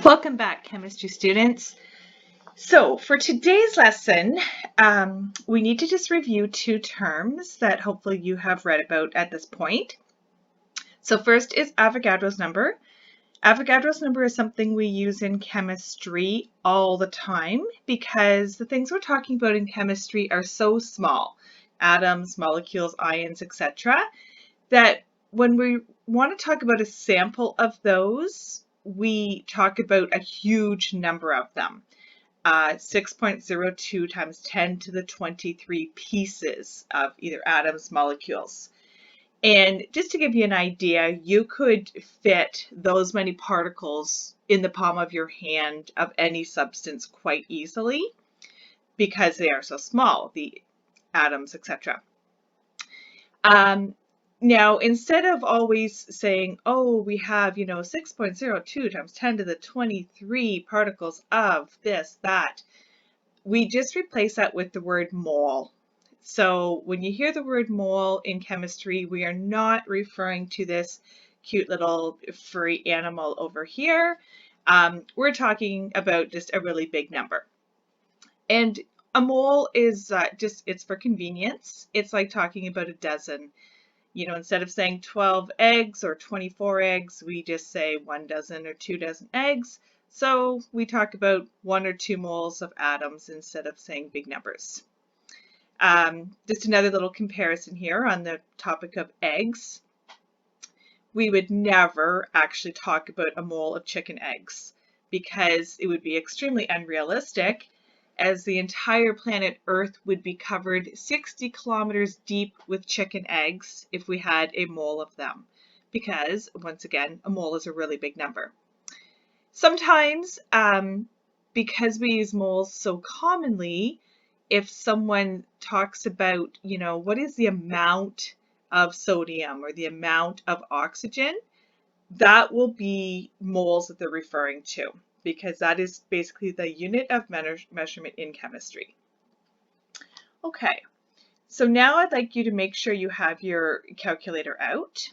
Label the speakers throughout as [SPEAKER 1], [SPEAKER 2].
[SPEAKER 1] Welcome back, chemistry students. So for today's lesson, we need to just review two terms that hopefully you have read about at this point. So first is Avogadro's number. Avogadro's number is something we use in chemistry all the time because the things we're talking about in chemistry are so small, atoms, molecules, ions, etc., that when we want to talk about a sample of those, we talk about a huge number of them. 6.02 times 10 to the 23 pieces of either atoms, molecules. And just to give you an idea, you could fit those many particles in the palm of your hand of any substance quite easily because they are so small, the atoms, etc. Now, instead of always saying, oh, we have, 6.02 times 10 to the 23 particles of this, that, we just replace that with the word mole. So when you hear the word mole in chemistry, we are not referring to this cute little furry animal over here. We're talking about just a really big number. And a mole is it's for convenience. It's like talking about a dozen. Instead of saying 12 eggs or 24 eggs, we just say 1 dozen or 2 dozen eggs. So we talk about 1 or 2 moles of atoms instead of saying big numbers. Just another little comparison here on the topic of eggs. We would never actually talk about a mole of chicken eggs because it would be extremely unrealistic, as the entire planet Earth would be covered 60 kilometers deep with chicken eggs if we had a mole of them, because, once again, a mole is a really big number. Sometimes, because we use moles so commonly, if someone talks about, what is the amount of sodium or the amount of oxygen, that will be moles that they're referring to, because that is basically the unit of measurement in chemistry. Okay, so now I'd like you to make sure you have your calculator out,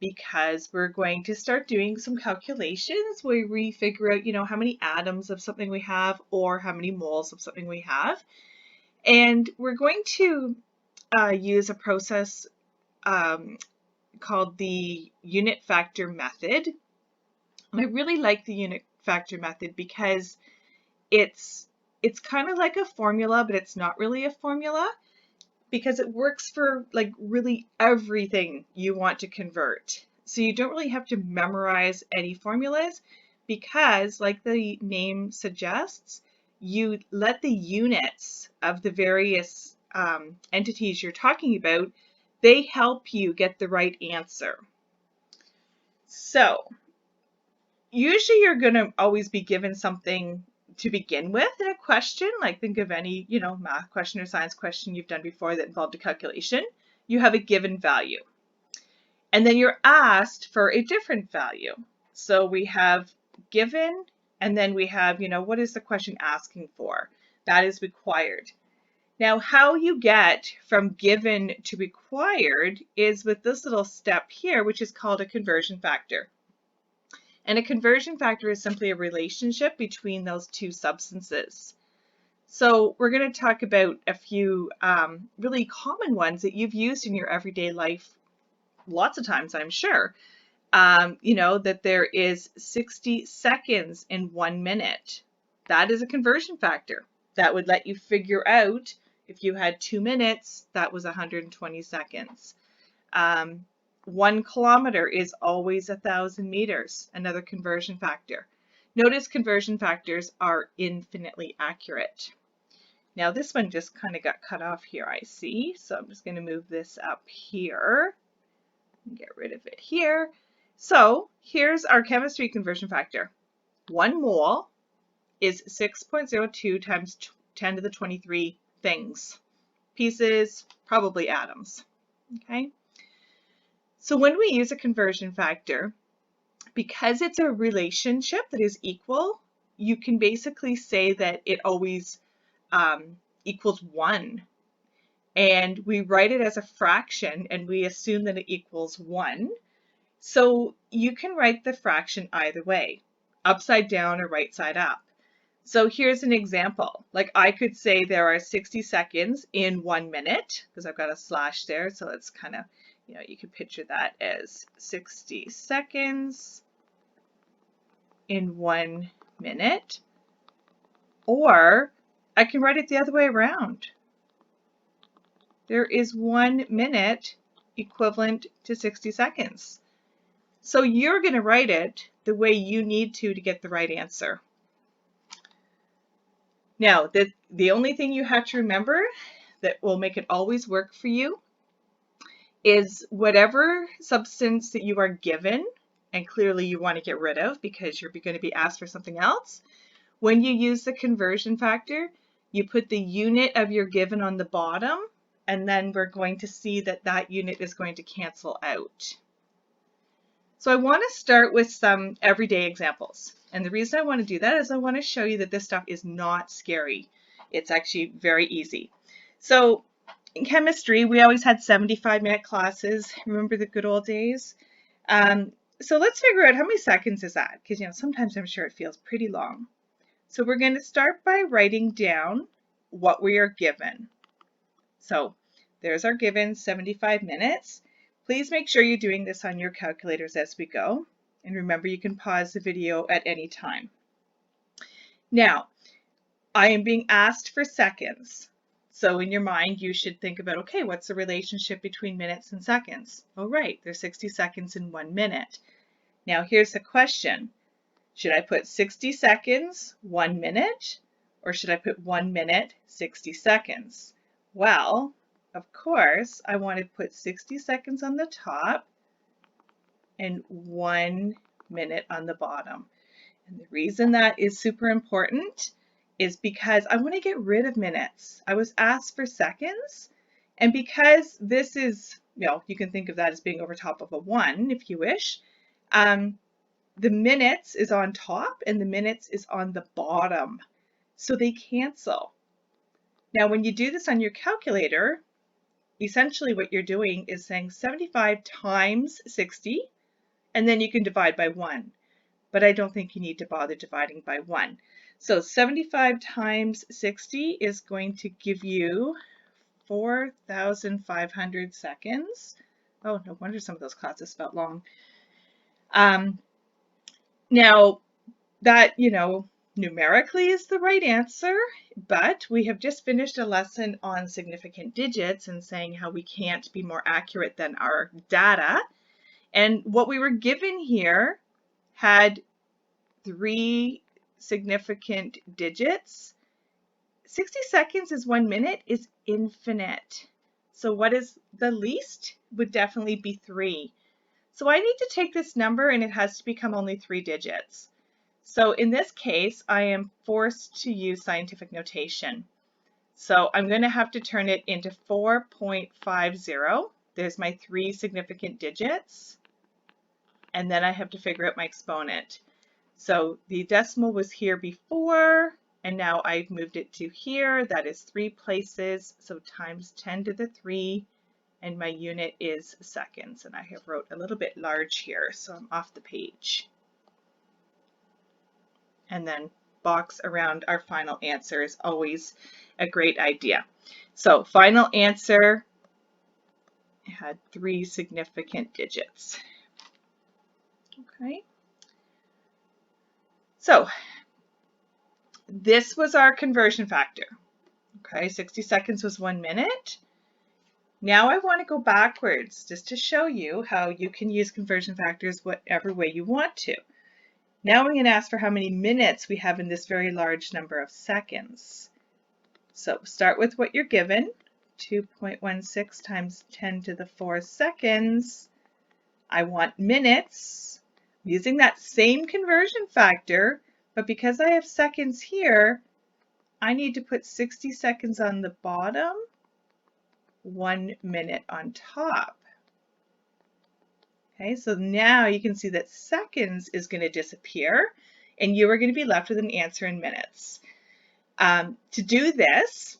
[SPEAKER 1] because we're going to start doing some calculations where we figure out, how many atoms of something we have or how many moles of something we have. And we're going to use a process called the unit factor method. And I really like the unit factor method because it's kind of like a formula, but it's not really a formula, because it works for like really everything you want to convert. So you don't really have to memorize any formulas, because like the name suggests, you let the units of the various entities you're talking about, they help you get the right answer. So usually you're going to always be given something to begin with in a question. Like, think of any, math question or science question you've done before that involved a calculation. You have a given value. And then you're asked for a different value. So we have given, and then we have, what is the question asking for? That is required. Now, how you get from given to required is with this little step here, which is called a conversion factor. And a conversion factor is simply a relationship between those two substances. So we're going to talk about a few really common ones that you've used in your everyday life lots of times, I'm sure. That there is 60 seconds in 1 minute. That is a conversion factor. That would let you figure out if you had 2 minutes, that was 120 seconds. 1 kilometer is always 1,000 meters, another conversion factor. Notice conversion factors are infinitely accurate. Now this one just kind of got cut off here, I see. So I'm just going to move this up here and get rid of it here. So here's our chemistry conversion factor. 1 mole is 6.02 times 10 to the 23 things. Pieces, probably atoms. Okay. So when we use a conversion factor, because it's a relationship that is equal, you can basically say that it always equals 1. And we write it as a fraction, and we assume that it equals 1. So you can write the fraction either way. upside down or right side up. So here's an example. Like I could say there are 60 seconds in 1 minute because I've got a slash there. So it's kind of, you could picture that as 60 seconds in 1 minute. Or I can write it the other way around. There is 1 minute equivalent to 60 seconds. So you're going to write it the way you need to get the right answer. Now, the only thing you have to remember that will make it always work for you is whatever substance that you are given, and clearly you want to get rid of because you're going to be asked for something else. When you use the conversion factor, you put the unit of your given on the bottom, and then we're going to see that that unit is going to cancel out. So I want to start with some everyday examples. And the reason I want to do that is I want to show you that this stuff is not scary. It's actually very easy. So in chemistry, we always had 75-minute classes. Remember the good old days? So let's figure out how many seconds is that? Because sometimes I'm sure it feels pretty long. So we're going to start by writing down what we are given. So there's our given 75 minutes. Please make sure you're doing this on your calculators as we go. And remember, you can pause the video at any time. Now, I am being asked for seconds. So in your mind, you should think about, okay, what's the relationship between minutes and seconds? Oh, right, there's 60 seconds in 1 minute. Now, here's the question. Should I put 60 seconds, 1 minute, or should I put 1 minute, 60 seconds? Well, of course, I want to put 60 seconds on the top and 1 minute on the bottom. And the reason that is super important is because I want to get rid of minutes. I was asked for seconds, and because this is, you can think of that as being over top of a 1 if you wish. The minutes is on top and the minutes is on the bottom. So they cancel. Now, when you do this on your calculator, essentially what you're doing is saying 75 times 60, and then you can divide by 1. But I don't think you need to bother dividing by 1. So 75 times 60 is going to give you 4,500 seconds. Oh, no wonder some of those classes felt long. Now, that, numerically is the right answer, but we have just finished a lesson on significant digits and saying how we can't be more accurate than our data. And what we were given here had 3 significant digits. 60 seconds is 1 minute is infinite. So what is the least? Would definitely be 3. So I need to take this number and it has to become only 3 digits. So in this case, I am forced to use scientific notation. So I'm going to have to turn it into 4.50. There's my 3 significant digits. And then I have to figure out my exponent. So the decimal was here before, and now I've moved it to here. That is 3 places, so times 10 to the 3, and my unit is seconds. And I have wrote a little bit large here, so I'm off the page. And then box around our final answer is always a great idea. So final answer had 3 significant digits. Okay. So this was our conversion factor. Okay, 60 seconds was 1 minute. Now I want to go backwards just to show you how you can use conversion factors whatever way you want to. Now I'm going to ask for how many minutes we have in this very large number of seconds. So start with what you're given, 2.16 times 10 to the 4 seconds. I want minutes. I'm using that same conversion factor, but because I have seconds here, I need to put 60 seconds on the bottom, 1 minute on top. Okay, so now you can see that seconds is going to disappear and you are going to be left with an answer in minutes. To do this,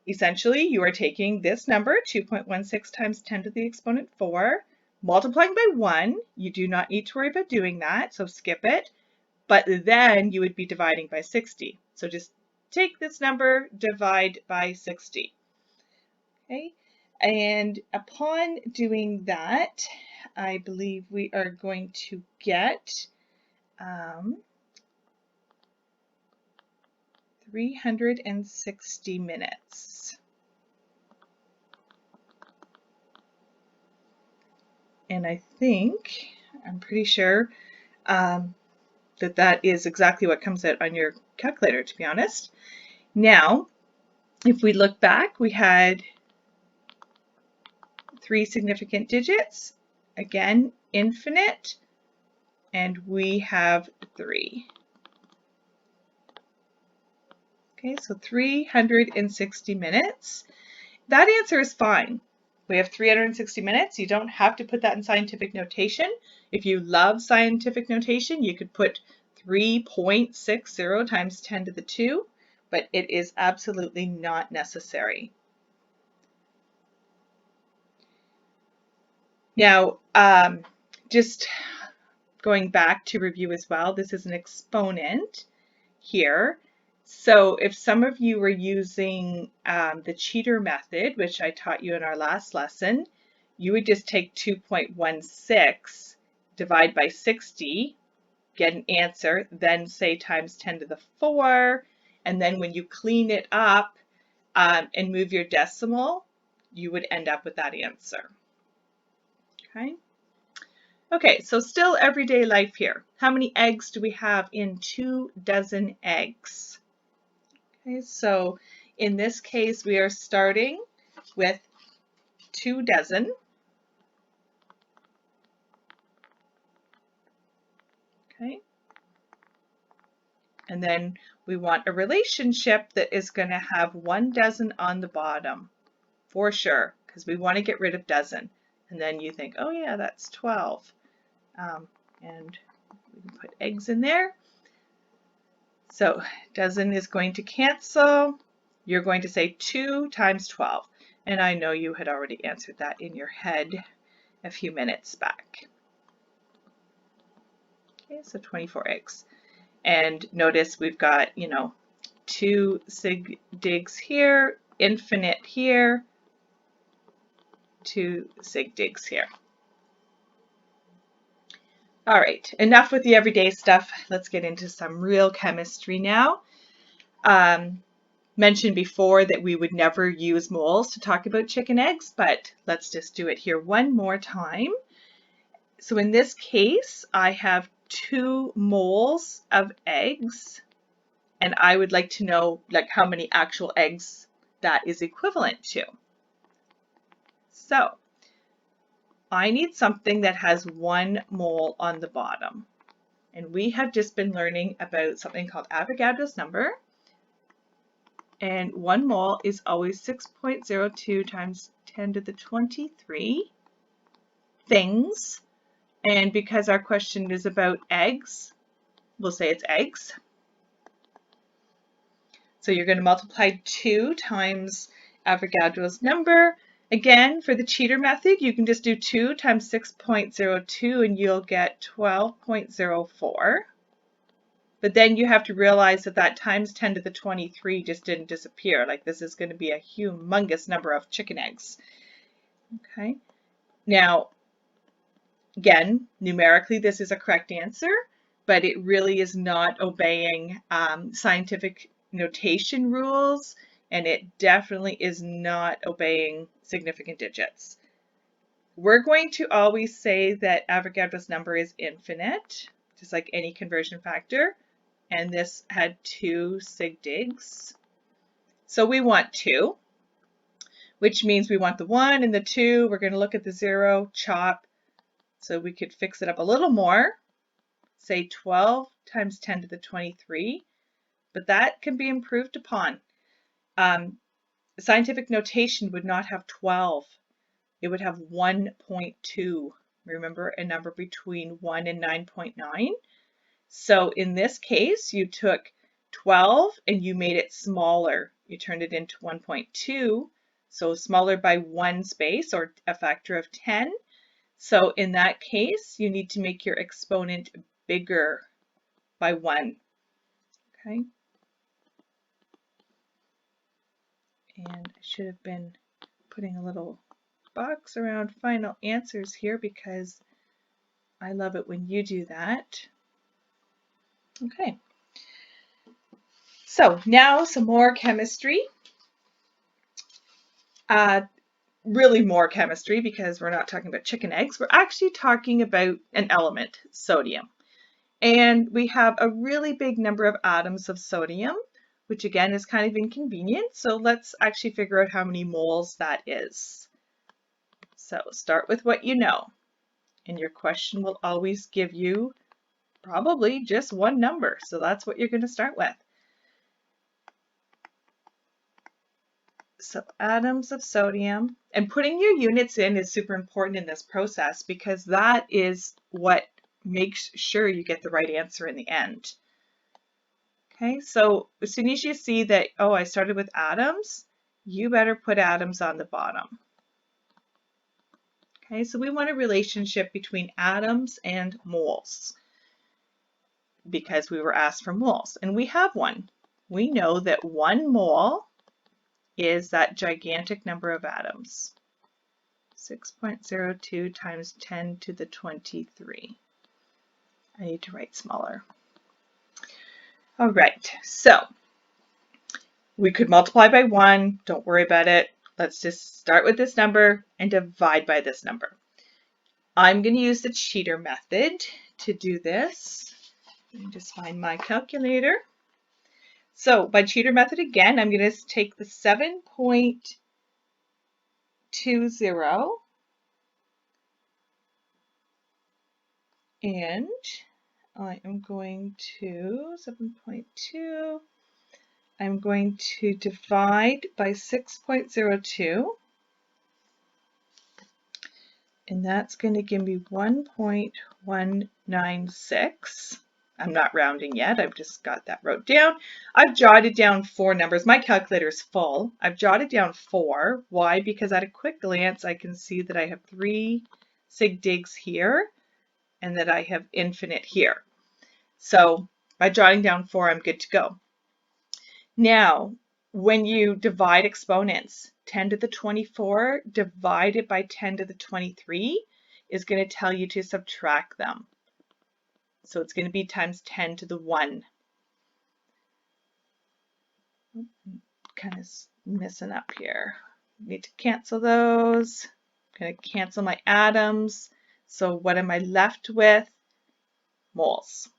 [SPEAKER 1] essentially you are taking this number, 2.16 times 10 to the exponent 4, multiplying by 1. You do not need to worry about doing that, so skip it. but then you would be dividing by 60. So just take this number, divide by 60. Okay, and upon doing that, I believe we are going to get 360 minutes. And I'm pretty sure that is exactly what comes out on your calculator, to be honest. Now, if we look back, we had 3 significant digits, again, infinite, and we have 3. Okay, so 360 minutes. That answer is fine. We have 360 minutes. You don't have to put that in scientific notation. If you love scientific notation, you could put 3.60 times 10 to the 2, but it is absolutely not necessary. Now, just going back to review as well, this is an exponent here. So if some of you were using the cheater method, which I taught you in our last lesson, you would just take 2.16, divide by 60, get an answer, then say times 10 to the 4, and then when you clean it up and move your decimal, you would end up with that answer. Okay. Okay, so still everyday life here. How many eggs do we have in 2 dozen eggs? Okay, so in this case, we are starting with 2 dozen. Okay. And then we want a relationship that is going to have 1 dozen on the bottom for sure, because we want to get rid of dozen. And then you think, oh yeah, that's 12. And we can put eggs in there. So dozen is going to cancel. You're going to say 2 times 12. And I know you had already answered that in your head a few minutes back. Okay, so 24 eggs. And notice we've got, 2 sig digs here, infinite here, 2 sig digs here. All right, enough with the everyday stuff. Let's get into some real chemistry now. Mentioned before that we would never use moles to talk about chicken eggs, but let's just do it here one more time. So in this case, I have 2 moles of eggs, and I would like to know how many actual eggs that is equivalent to. So I need something that has 1 mole on the bottom. And we have just been learning about something called Avogadro's number. And 1 mole is always 6.02 times 10 to the 23 things. And because our question is about eggs, we'll say it's eggs. So you're going to multiply 2 times Avogadro's number. Again, for the cheater method, you can just do 2 times 6.02 and you'll get 12.04. But then you have to realize that times 10 to the 23 just didn't disappear. This is going to be a humongous number of chicken eggs. Okay. Now, again, numerically, this is a correct answer, but it really is not obeying scientific notation rules, and it definitely is not obeying significant digits. We're going to always say that Avogadro's number is infinite, just like any conversion factor, and this had 2 sig digs. So we want 2, which means we want the 1 and the 2. We're going to look at the 0, chop, so we could fix it up a little more, say 12 times 10 to the 23, but that can be improved upon. Scientific notation would not have 12. It would have 1.2. Remember, a number between 1 and 9.9. So in this case, you took 12 and you made it smaller. You turned it into 1.2, so smaller by 1 space, or a factor of 10. So in that case, you need to make your exponent bigger by 1. Okay. And I should have been putting a little box around final answers here because I love it when you do that. Okay. So now some more chemistry. Really more chemistry because we're not talking about chicken eggs. We're actually talking about an element, sodium. And we have a really big number of atoms of sodium, which again is kind of inconvenient. So let's actually figure out how many moles that is. So start with what you know. And your question will always give you probably just one number. So that's what you're going to start with. So atoms of sodium, and putting your units in is super important in this process because that is what makes sure you get the right answer in the end. Okay, so as soon as you see that, oh, I started with atoms, you better put atoms on the bottom. Okay, so we want a relationship between atoms and moles because we were asked for moles, and we have one. We know that 1 mole is that gigantic number of atoms, 6.02 times 10 to the 23. I need to write smaller. All right, so we could multiply by 1. Don't worry about it. Let's just start with this number and divide by this number. I'm going to use the cheater method to do this. Let me just find my calculator. So by cheater method again, I'm going to take the 7.20 and I am going to 7.2. I'm going to divide by 6.02. And that's going to give me 1.196. I'm not rounding yet. I've just got that wrote down. I've jotted down 4 numbers. My calculator is full. I've jotted down 4. Why? Because at a quick glance, I can see that I have 3 sig digs here and that I have infinite here. So by jotting down 4, I'm good to go. Now, when you divide exponents, 10 to the 24 divided by 10 to the 23 is going to tell you to subtract them. So it's going to be times 10 to the 1. Kind of messing up here. Need to cancel those. I'm going to cancel my atoms. So what am I left with? Moles.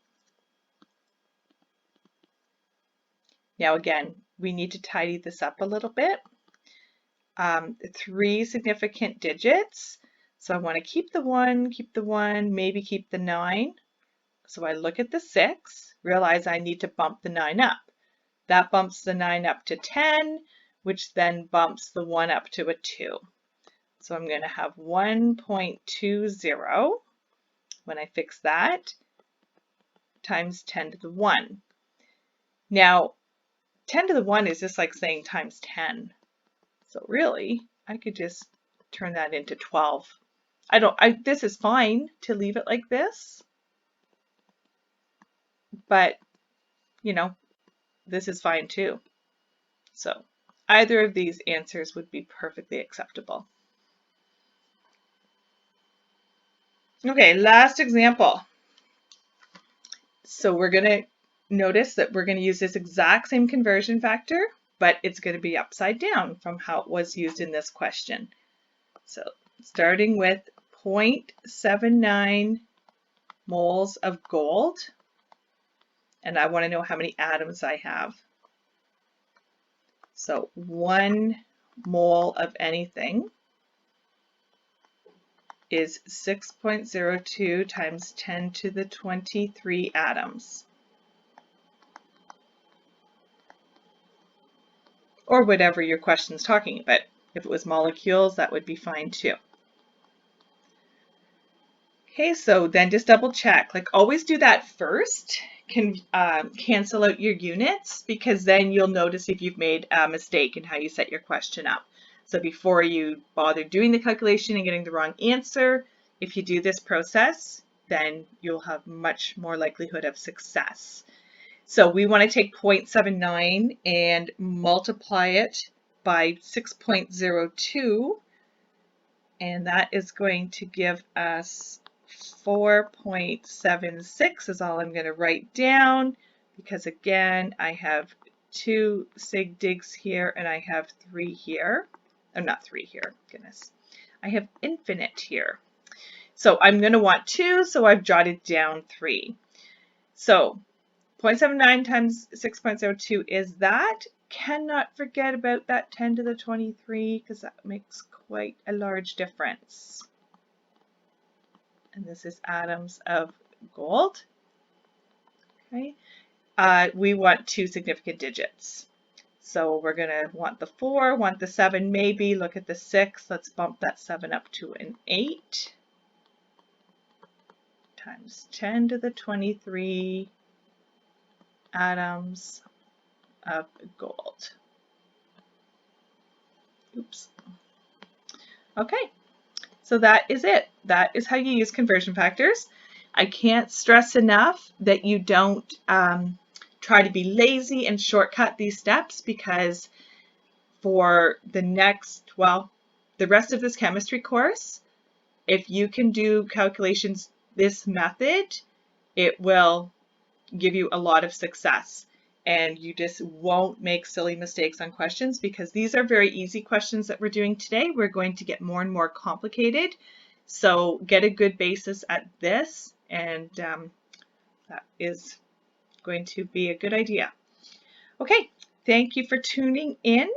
[SPEAKER 1] Now again, we need to tidy this up a little bit. 3 significant digits. So I want to keep the 1, maybe keep the 9. So I look at the 6, realize I need to bump the 9 up. That bumps the 9 up to 10, which then bumps the 1 up to a 2. So I'm going to have 1.20 when I fix that times 10 to the 1. Now, 10 to the 1 is just like saying times 10. So really, I could just turn that into 12. This is fine to leave it like this, but you know, this is fine too. So either of these answers would be perfectly acceptable. Okay, last example. So we're going to notice that we're going to use this exact same conversion factor, but it's going to be upside down from how it was used in this question. So starting with 0.79 moles of gold, and I want to know how many atoms I have. So 1 mole of anything is 6.02 times 10 to the 23 atoms. Or whatever your question's talking about. If it was molecules, that would be fine too. Okay, so then just double check. Like always do that first. Can cancel out your units because then you'll notice if you've made a mistake in how you set your question up. So before you bother doing the calculation and getting the wrong answer, if you do this process, then you'll have much more likelihood of success. So we want to take 0.79 and multiply it by 6.02, and that is going to give us 4.76 is all I'm going to write down, because again I have 2 sig digs here and I have 3 here. Oh, not 3 here, goodness. I have infinite here. So I'm going to want 2, so I've jotted down 3. So 0.79 times 6.02 is that. Cannot forget about that 10 to the 23 because that makes quite a large difference. And this is atoms of gold. Okay. We want 2 significant digits. So we're going to want the 4, want the 7 maybe, look at the 6. Let's bump that 7 up to an 8 times 10 to the 23 atoms of gold. Oops. Okay, so that is it. That is how you use conversion factors. I can't stress enough that you don't try to be lazy and shortcut these steps, because for the next, well, the rest of this chemistry course, if you can do calculations this method, it will give you a lot of success, and you just won't make silly mistakes on questions, because these are very easy questions that we're doing today. We're going to get more and more complicated, so get a good basis at this, and that is going to be a good idea. Okay, thank you for tuning in.